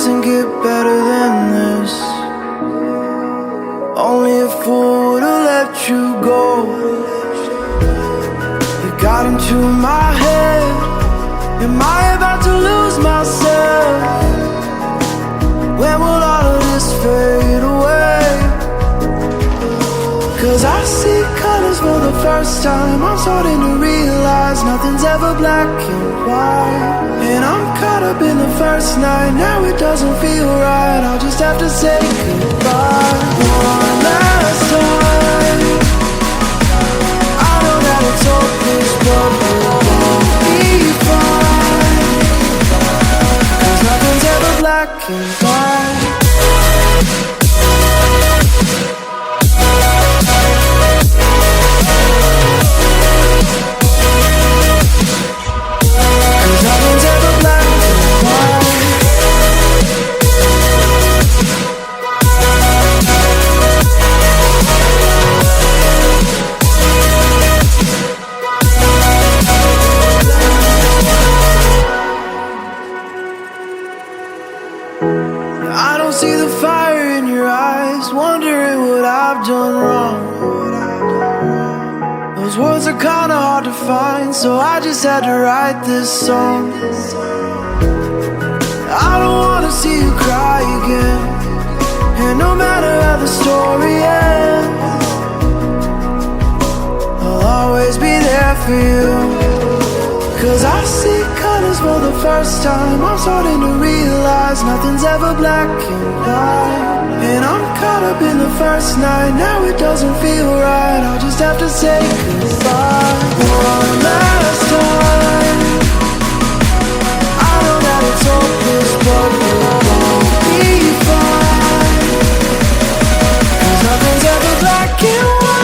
doesn't get better than this. Only a fool would've let you go. You got into my head. Am I about to lose myself? When will all of this fade away? Cause I see colors for the first time. I'm starting to realize nothing's ever black and white. And I'm caught up in the first night. Now it doesn't feel right. I'll just have to say goodbye one last time. I know that it's hopeless, but we'll both be fine. Cause nothing's ever black and white. I don't see the fire in your eyes, wondering what I've done wrong. Those words are kinda hard to find, so I just had to write this song. I don't wanna see you cry again, and no matter how the story ends, I'll always be there for you. Cause I see colors for the first time. I'm starting to realize nothing's ever black and white. And I'm caught up in the first night. Now it doesn't feel right. I'll just have to say goodbye one last time. I know that it's hopeless, but we'll both be fine. Cause nothing's ever black and white.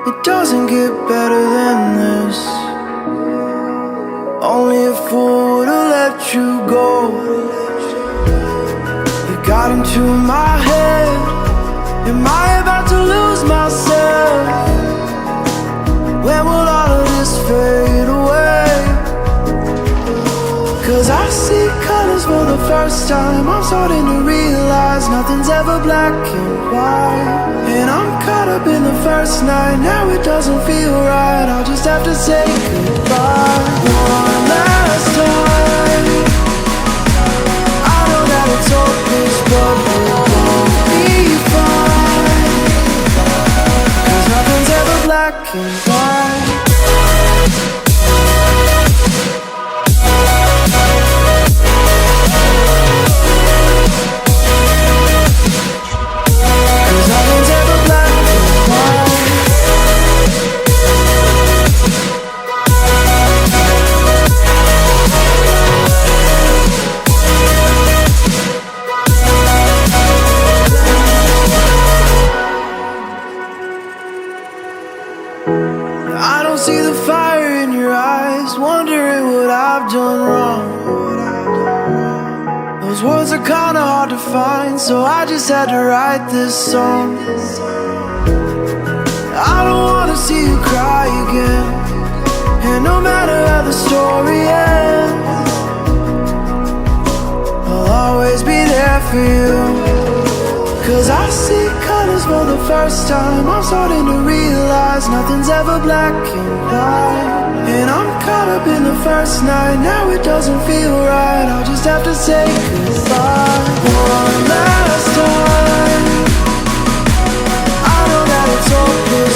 It doesn't get better than this. Only a fool would've let you go. You got into my head. Am I about to lose myself? When will all of this fade away? 'Cause I see colors for the first time. I'm starting to realize nothing's ever black and white. And I'm caught up in the first night. Now it doesn't feel right. I'll just have to say goodbye one last time. I know that it's hopeless, but we'll both be fine. 'Cause nothing's ever black and white. I don't see the fire in your eyes, wondering what I've done wrong. Those words are kinda hard to find, so I just had to write this song. I don't wanna see you cry again, and no matter how the story ends, I'll always be there for you. 'Cause I see colors for the first time. I'm starting to realize nothing's ever black and white. And I'm caught up in the first night. Now it doesn't feel right. I'll just have to say goodbye one last time. I know that it's hopeless,